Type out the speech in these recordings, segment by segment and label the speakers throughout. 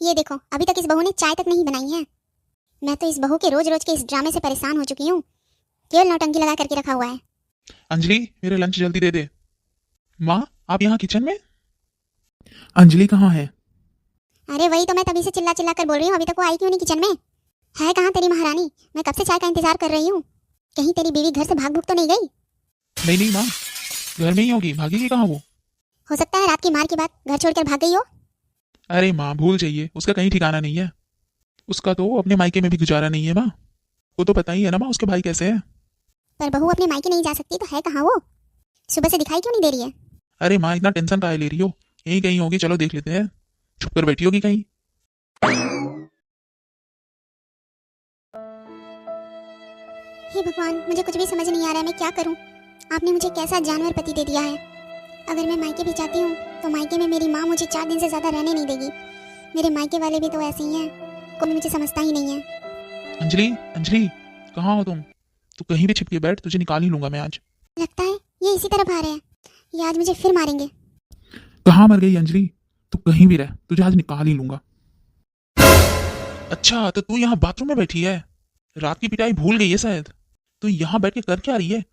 Speaker 1: ये देखो, अभी तक इस बहू ने चाय तक नहीं बनाई है। मैं तो इस बहू के रोज रोज के इस ड्रामे से परेशान हो चुकी हूँ। केवल नौटंकी लगा करके रखा हुआ है।
Speaker 2: अंजलि, मेरा लंच जल्दी दे दे। माँ, आप यहाँ किचन में? अंजलि कहाँ है?
Speaker 1: अरे वही तो मैं तभी से चिल्ला चिल्ला कर बोल रही हूँ, अभी तक वो आई क्यों नहीं किचन में? है कहाँ तेरी महारानी? मैं कब से चाय का इंतजार कर रही हूँ। कहीं तेरी बीवी घर से भाग भूग तो नहीं गई?
Speaker 2: नहीं नहीं माँ, घर में ही होगी। भागेगी कहाँ वो?
Speaker 1: हो सकता है रात की मार के बाद घर छोड़कर भाग गई हो।
Speaker 2: अरे माँ, भूल जाइए, उसका कहीं ठिकाना नहीं है। उसका तो अपने मायके में भी गुजारा नहीं है माँ। वो तो पता ही है ना माँ, उसके भाई कैसे है।
Speaker 1: पर बहू अपने मायके नहीं जा सकती तो है कहाँ वो? सुबह से दिखाई क्यों नहीं दे रही है?
Speaker 2: अरे माँ, इतना टेंशन काहे ले रही हो? यहीं कहीं होगी, चलो देख लेते हैं। छुप कर बैठी होगी कहीं।
Speaker 1: हे भगवान, मुझे कुछ भी समझ नहीं आ रहा है, मैं क्या करूं? आपने मुझे कैसा जानवर पति दे दिया है। अगर मैं मायके भी जाती हूँ तो मायके में मेरी माँ मुझे 4 दिन से ज़्यादा रहने नहीं देगी। मेरे मायके वाले भी तो ऐसे ही हैं, कोई मुझे समझता ही नहीं है।
Speaker 2: अंजलि, अंजलि, कहाँ हो तुम? तू कहीं भी छिप के बैठ, तुझे निकाल ही लूंगा मैं आज।
Speaker 1: लगता है ये इसी तरफ आ रहे हैं। ये आज मुझे फिर मारेंगे।
Speaker 2: कहाँ मर गई अंजलि? तू कहीं भी रह, तुझे आज निकाल ही लूंगा। अच्छा, तो तू यहाँ बाथरूम में बैठी है? रात की पिटाई भूल गई है शायद। तू यहाँ बैठ के कर क्या रही है?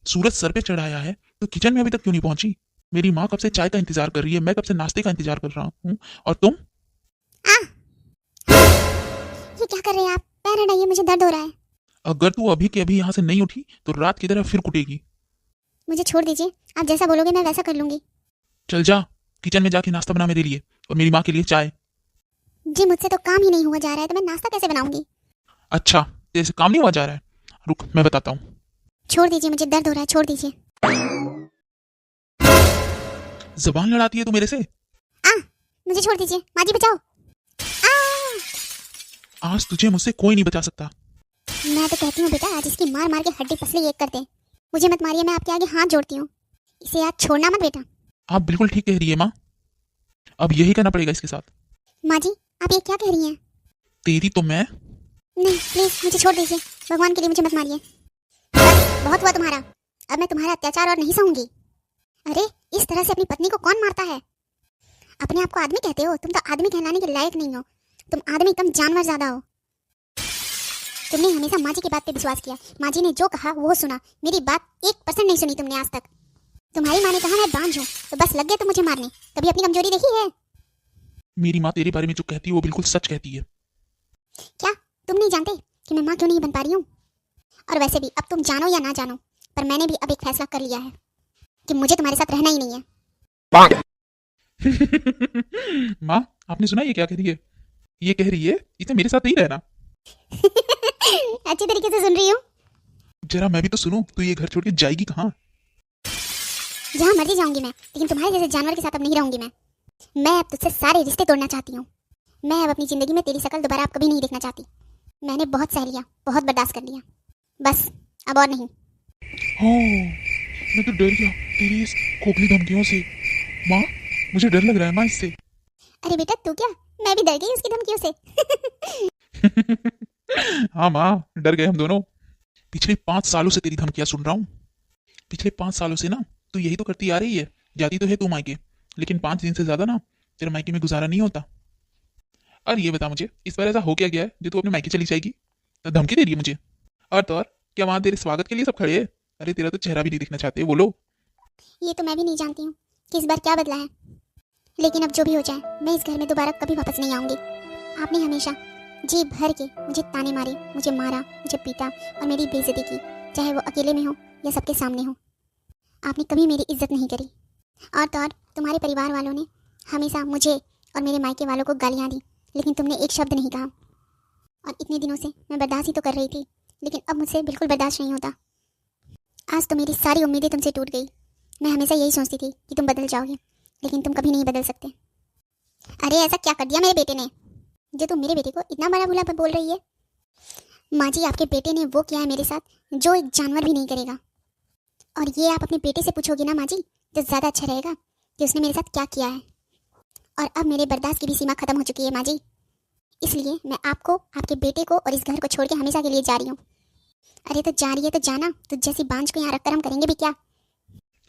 Speaker 2: सूरज सर पे चढ़ाया है तो किचन में अभी तक क्यों नहीं पहुंची? मेरी माँ कब से चाय का इंतजार कर रही है, मैं कब से नाश्ते का इंतजार कर रहा हूँ, और तुम?
Speaker 1: आ ये क्या कर रहे हैं आप? पैर हटाइए, मुझे दर्द हो रहा है।
Speaker 2: अगर तू अभी के अभी यहाँ से नहीं उठी तो रात की तरह फिर कुटेगी।
Speaker 1: मुझे छोड़ दीजिए, आप जैसा बोलोगे मैं वैसा कर लूंगी।
Speaker 2: चल जा, किचन में जाके नाश्ता बना मेरे लिए और मेरी माँ के लिए चाय।
Speaker 1: जी मुझसे तो काम ही नहीं हुआ जा रहा है, तो मैं नाश्ता कैसे बनाऊंगी?
Speaker 2: अच्छा, तेरे से काम नहीं हुआ जा रहा है? रुक, मैं बताता हूँ।
Speaker 1: छोड़ दीजिए, मुझे दर्द हो रहा है, छोड़ दीजिए।
Speaker 2: जबान लड़ाती है तू मेरे से।
Speaker 1: मुझे छोड़ दीजिए, माँ जी बचाओ। आ
Speaker 2: आज तुझे मुझसे कोई नहीं बचा सकता।
Speaker 1: मैं तो कहती हूँ बेटा, आज इसकी मार मार के हड्डी पसली एक कर दे। मुझे मत मारिए, मैं आपके आगे हाथ जोड़ती हूँ। इसे आज छोड़ना मत बेटा।
Speaker 2: आप बिल्कुल ठीक कह रही है माँ, अब यही करना पड़ेगा इसके साथ।
Speaker 1: माँ जी, आप ये क्या कह रही हैं?
Speaker 2: तेरी तो मैं।
Speaker 1: नहीं प्लीज, मुझे छोड़ दीजिए, भगवान के लिए मुझे मत मारिए। बस बहुत हुआ तुम्हारा, अब मैं तुम्हारा अत्याचार और नहीं सहूंगी। अरे इस तरह से अपनी पत्नी को कौन मारता है? अपने आप को आदमी कहते हो? तुम तो आदमी कहलाने के लायक नहीं हो, तुम आदमी कम जानवर ज्यादा हो। तुमने हमेशा माँ जी की बात पे विश्वास किया, माँ जी ने जो कहा वो सुना, मेरी बात 1% नहीं सुनी तुमने आज तक। तुम्हारी माँ ने कहा मैं बांझ हूँ, तो बस लग गए तुम मुझे मारने। कभी अपनी कमजोरी देखी है?
Speaker 2: मेरी माँ तेरे बारे में जो कहती है वो बिल्कुल सच कहती है।
Speaker 1: क्या तुम नहीं जानते कि मैं माँ क्यों नहीं बन पा रही हूँ? और वैसे भी अब तुम जानो या ना जानो, पर मैंने भी अब एक फैसला कर लिया है कि मुझे तुम्हारे साथ रहना ही नहीं है।
Speaker 2: माँ, आपने सुना ये क्या कह रही है? ये कह रही है इसे मेरे साथ नहीं रहना।
Speaker 1: अच्छी तरीके से सुन रही हूँ।
Speaker 2: जरा मैं भी तो सुनूं, तू ये घर छोड़ के जाएगी कहाँ?
Speaker 1: जहाँ मर्जी जाऊंगी मैं, लेकिन तुम्हारे जैसे जानवर के साथ अब नहीं रहूंगी मैं अब तुझसे सारे रिश्ते तोड़ना चाहती हूँ। मैं अब अपनी जिंदगी में तेरी शकल दोबारा अब कभी नहीं देखना चाहती। मैंने बहुत सह लिया, बहुत बर्दाश्त कर लिया, बस अब और नहीं।
Speaker 2: हो, मैं तो डर गया तेरी इस खोखली धमकियों से। माँ, मुझे डर लग रहा है माँ इससे।
Speaker 1: अरे बेटा तू क्या, मैं भी डर गई उसकी धमकियों से।
Speaker 2: हाँ माँ, डर गए हम दोनों। पिछले 5 सालों से तेरी धमकियां सुन रहा हूँ। पिछले 5 सालों से ना तू यही तो करती आ रही है। जाती तो है तू मायके, लेकिन 5 दिन से ज्यादा ना तेरे मायके में गुजारा नहीं होता। और ये बता मुझे, इस बार ऐसा हो क्या गया है जो तू अपने मायके चली जाएगी? तो धमकी दे रही है मुझे? और तो और, क्या वहां तेरे स्वागत के लिए सब खड़े हैं? अरे तेरा तो चेहरा भी नहीं दिखना चाहते बोलो।
Speaker 1: ये तो मैं भी नहीं जानती हूँ कि इस बार क्या बदला है, लेकिन अब जो भी हो जाए मैं इस घर में दोबारा कभी वापस नहीं आऊंगी। आपने हमेशा जी भर के मुझे ताने मारे, मुझे मारा, मुझे पीटा और मेरी बेइज्जती की, चाहे वो अकेले में हो या सबके सामने हो। आपने कभी मेरी इज्जत नहीं करी। और तो और तुम्हारे परिवार वालों ने हमेशा मुझे और मेरे मायके वालों को गालियाँ दी, लेकिन तुमने एक शब्द नहीं कहा। और इतने दिनों से मैं बर्दाश्त ही तो कर रही थी, लेकिन अब मुझसे बिल्कुल बर्दाश्त नहीं होता। आज तो मेरी सारी उम्मीदें तुमसे टूट गई। मैं हमेशा यही सोचती थी कि तुम बदल जाओगे, लेकिन तुम कभी नहीं बदल सकते। अरे ऐसा क्या कर दिया मेरे बेटे ने जो तुम मेरे बेटे को इतना बड़ा भूला बोल रही है? माँ जी, आपके बेटे ने वो किया है मेरे साथ जो एक जानवर भी नहीं करेगा। और ये आप अपने बेटे से पूछोगी ना माँ जी, तो ज़्यादा अच्छा रहेगा कि उसने मेरे साथ क्या किया है। और अब मेरे बर्दाश्त की भी सीमा खत्म हो चुकी है माँ जी, इसलिए मैं आपको, आपके बेटे को और इस घर को छोड़ के हमेशा के लिए जा रही हूँ। अरे तो जा रही है तो जाना, तुझ जैसी बांझ को यहाँ रखकर हम करेंगे भी क्या?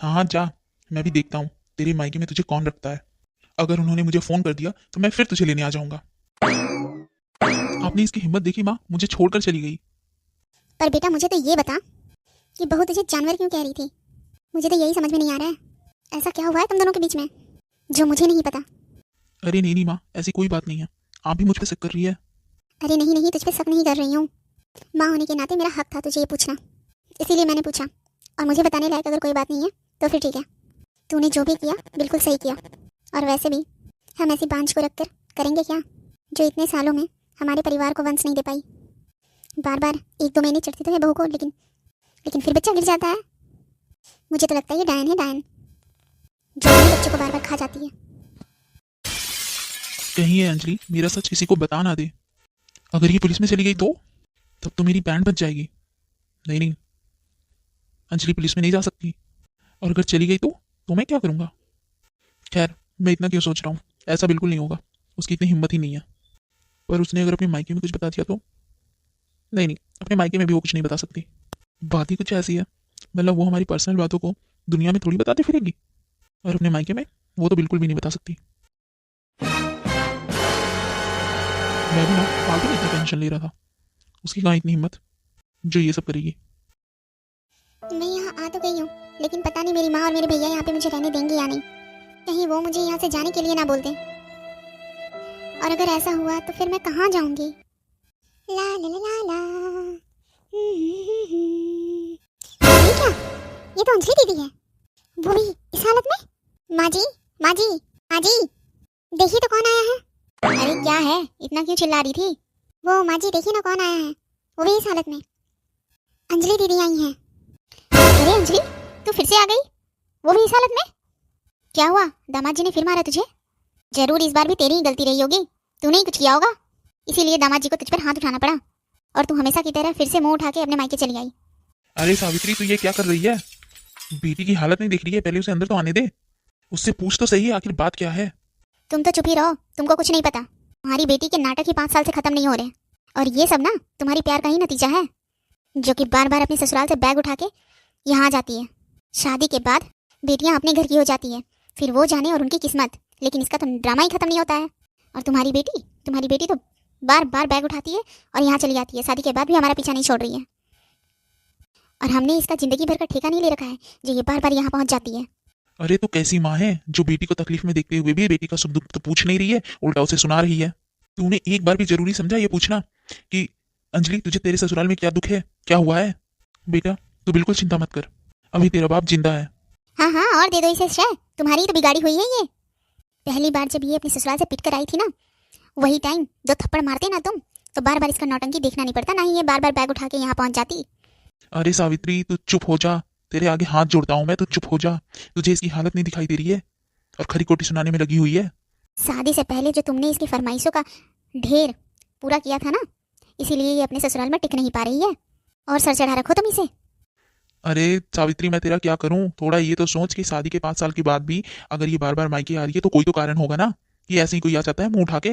Speaker 2: हाँ हाँ जा, मैं भी देखता हूँ तेरे मायके में तुझे कौन रखता है। अगर उन्होंने मुझे फोन कर दिया तो मैं फिर तुझे लेने आ जाऊंगा। आपने इसकी हिम्मत देखी माँ, मुझे छोड़कर चली गई।
Speaker 1: पर बेटा मुझे तो ये बता कि बहू तुझे जानवर क्यों कह रही थी? मुझे तो यही समझ में नहीं आ रहा है। ऐसा क्या हुआ है तुम दोनों के बीच में जो मुझे नहीं पता?
Speaker 2: अरे नहीं नहीं माँ, ऐसी कोई बात नहीं है। आप भी मुझ पे शक कर रही है।
Speaker 1: अरे नहीं नहीं, तुझ पे शक नहीं कर रही हूँ। माँ होने के नाते मेरा हक था तुझे ये पूछना, इसीलिए मैंने पूछा। और मुझे बताने लायक अगर कोई बात नहीं है तो फिर ठीक है। तूने जो भी किया बिल्कुल सही किया। और वैसे भी हम ऐसी बांझ को रखकर करेंगे क्या जो इतने सालों में हमारे परिवार को वंश नहीं दे पाई। बार बार 1-2 महीने चढ़ती तो है बहू को, लेकिन फिर बच्चा गिर जाता है। मुझे तो लगता है ये डायन है, डायन जो अपने बच्चों को बार बार खा जाती है।
Speaker 2: कहीं ये अंजलि मेरा सच किसी को बता ना दे। अगर ये पुलिस में चली गई तो तब तो मेरी बैंड बच जाएगी। नहीं नहीं, अंजलि पुलिस में नहीं जा सकती। और अगर चली गई तो मैं क्या करूँगा? खैर, मैं इतना क्यों सोच रहा हूँ, ऐसा बिल्कुल नहीं होगा। उसकी इतनी हिम्मत ही नहीं है। पर उसने अगर अपने मायके में कुछ बता दिया तो? नहीं नहीं, अपने मायके में भी वो कुछ नहीं बता सकती। बात ही कुछ ऐसी है, मतलब वो हमारी पर्सनल बातों को दुनिया में थोड़ी बताते फिरेगी, और अपने मायके में वो तो बिल्कुल भी नहीं बता सकती। मैं भी ना फालतू में इतना टेंशन ले रहा था। उसकी कहाँ इतनी हिम्मत जो ये सब करेगी।
Speaker 1: मैं यहाँ आ तो गई हूँ, लेकिन पता नहीं मेरी माँ और मेरे भैया यहाँ पे मुझे रहने देंगे या नहीं। कहीं वो मुझे यहाँ से जाने के लिए ना बोल दें। और अगर ऐसा हुआ तो फिर मैं कहाँ जाऊँगी? ला ला ला ला ला। ये क्या? ये तो अंजलि दीदी है, वो भी इस हालत में। माँ जी, माँ जी, माँ जी, देखिए तो कौन आया है। अरे क्या है, इतना क्यों चिल्ला रही थी? वो माँ जी देखिए ना कौन आया है, वो भी इस हालत में। अंजलि दीदी आई हैं। अरे अंजलि, तू फिर से आ गई, वो भी इस हालत में? क्या हुआ, दामाद जी ने फिर मारा तुझे? जरूर इस बार भी तेरी ही गलती रही होगी, तूने ही कुछ किया होगा, इसीलिए दामाद जी को तुझ पर हाथ उठाना पड़ा और तू हमेशा की तरह फिर से मुंह उठा के अपने मायके चली आई।
Speaker 2: अरे सावित्री, तू ये क्या कर रही है? बेटी की हालत नहीं दिख रही है? पहले उसे अंदर तो आने दे, उससे पूछ तो सही है आखिर बात क्या है।
Speaker 1: तुम तो चुप ही रहो, तुमको कुछ नहीं पता। तुम्हारी बेटी के नाटक ही 5 साल से खत्म नहीं हो रहे, और ये सब ना तुम्हारी प्यार का ही नतीजा है, जो कि बार बार अपने ससुराल से बैग उठा के यहाँ आ जाती है। शादी के बाद बेटियां अपने घर की हो जाती है, फिर वो जाने और उनकी किस्मत, लेकिन इसका तो ड्रामा ही खत्म नहीं होता है। और तुम्हारी बेटी तो बार बार बैग उठाती है और यहाँ चली जाती है, शादी के बाद भी हमारा पीछा नहीं छोड़ रही है। और हमने इसका जिंदगी भर का ठेका नहीं ले रखा है जो ये बार बार यहाँ पहुँच जाती है।
Speaker 2: अरे तो कैसी माँ है जो बेटी को तकलीफ में देखते हुए भी बेटी का सुख दुख तो पूछ नहीं रही है, उल्टा उसे सुना रही है। तूने एक बार भी जरूरी समझा ये पूछना कि अंजलि तुझे तेरे ससुराल में क्या दुख है, क्या हुआ है? बेटा तू बिल्कुल चिंता मत कर, अभी तेरा बाप जिंदा है।
Speaker 1: हाँ हाँ, और दे दो इसे शय, तुम्हारी तो बिगाड़ी हुई है ये। पहली बार जब ये अपने ससुराल से पिट कर आई थी ना, वही टाइम 2 थप्पड़ मारते ना तुम, तो बार बार इसका नौटंकी देखना नहीं पड़ता, ना ही ये बार बार बैग उठा के यहाँ पहुँच जाती।
Speaker 2: अरे सावित्री तू चुप हो जा, तेरे आगे हाथ जोड़ता हूँ मैं, तू चुप हो जा। तुझे इसकी हालत नहीं दिखाई दे रही है और खरी खोटी सुनाने में लगी हुई है।
Speaker 1: शादी से पहले जो तुमने इसकी फरमाइशों का ढेर पूरा किया था ना, इसीलिए ये अपने ससुराल में टिक नहीं पा रही है, और सर चढ़ा रखो तुम इसे।
Speaker 2: अरे सावित्री मैं तेरा क्या करूं? थोड़ा ये तो सोच कि शादी के 5 साल के बाद भी अगर ये बार बार मायके आ रही है तो कोई तो कारण होगा ना, कि ऐसे ही कोई आ जाता है मुंह उठा के।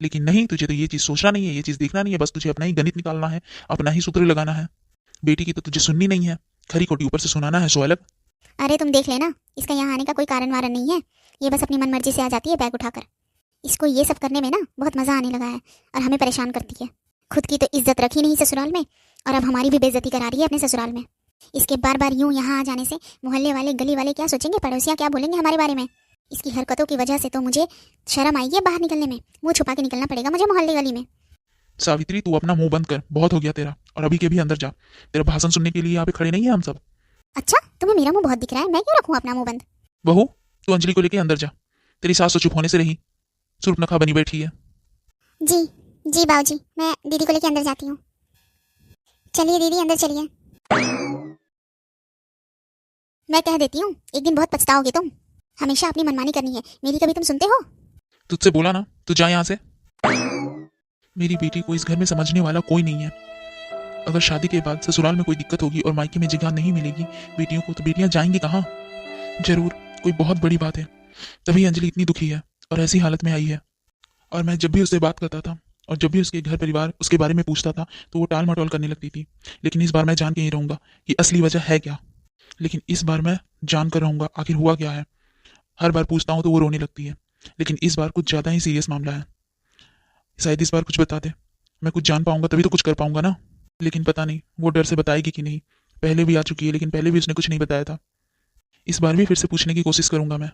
Speaker 2: लेकिन नहीं, तुझे तो ये चीज सोचना नहीं है, ये चीज देखना नहीं है, बस तुझे अपना ही गणित निकालना है, अपना ही सूत्र लगाना है। बेटी की तो तुझे सुननी नहीं है, खरी खोटी ऊपर से सुनाना है सो अलग।
Speaker 1: अरे तुम देख लेना, इसका यहाँ आने का कोई कारण वारण नहीं है, ये बस अपनी मन मर्जी से आ जाती है बैग उठाकर। इसको ये सब करने में ना बहुत मजा आने लगा है और हमें परेशान करती है। खुद की तो इज्जत रखी नहीं ससुराल में, और अब हमारी भी बेइज्जती करा रही है अपने ससुराल में। इसके बार बार यूं यहाँ आ जाने से मोहल्ले वाले, गली वाले क्या सोचेंगे, पड़ोसियाँ क्या बोलेंगे हमारे बारे में। इसकी हरकतों की वजह से तो मुझे शर्म आएगी है बाहर निकलने में, मुंह छुपा के निकलना पड़ेगा मुझे मोहल्ले गली में।
Speaker 2: सावित्री तू अपना मुंह बंद कर, बहुत हो गया तेरा, और अभी के भी अंदर जा। तेरा भाषण सुनने के लिए यहाँ पे खड़े नहीं है हम सब।
Speaker 1: अच्छा, तुम्हें मेरा मुंह बहुत दिख रहा है, मैं क्यों रखूँ अपना मुंह बंद?
Speaker 2: बहू तू अंजलि को लेके अंदर जा, तेरी सास तो चुप होने से रही, सुर्पनखा बनी बैठी है।
Speaker 1: जी जी बाबूजी, मैं दीदी को लेके अंदर जाती हूँ। चलिए दीदी अंदर चलिए। मैं कह देती हूँ, एक दिन बहुत पछताओगे तुम। हमेशा अपनी मनमानी करनी है, मेरी कभी तुम सुनते हो?
Speaker 2: तुझसे बोला ना तू जा यहाँ से। मेरी बेटी को इस घर में समझने वाला कोई नहीं है। अगर शादी के बाद ससुराल में कोई दिक्कत होगी और मायके में जगह नहीं मिलेगी बेटियों को, तो बेटियां जाएंगी कहाँ? जरूर कोई बहुत बड़ी बात है, तभी अंजलि इतनी दुखी है और ऐसी हालत में आई है। और मैं जब भी उससे बात करता था और जब भी उसके घर परिवार उसके बारे में पूछता था तो वो टाल मटोल करने लगती थी। लेकिन इस बार मैं जान के ही रहूंगा कि असली वजह है क्या। लेकिन इस बार मैं जान कर रहूंगा आखिर हुआ क्या है। हर बार पूछता हूँ तो वो रोने लगती है, लेकिन इस बार कुछ ज़्यादा ही सीरियस मामला है। शायद इस बार कुछ बता दे, मैं कुछ जान पाऊंगा तभी तो कुछ कर पाऊंगा ना। लेकिन पता नहीं वो डर से बताएगी कि नहीं। पहले भी आ चुकी है लेकिन पहले भी उसने कुछ नहीं बताया था। इस बार भी फिर से पूछने की कोशिश करूंगा मैं।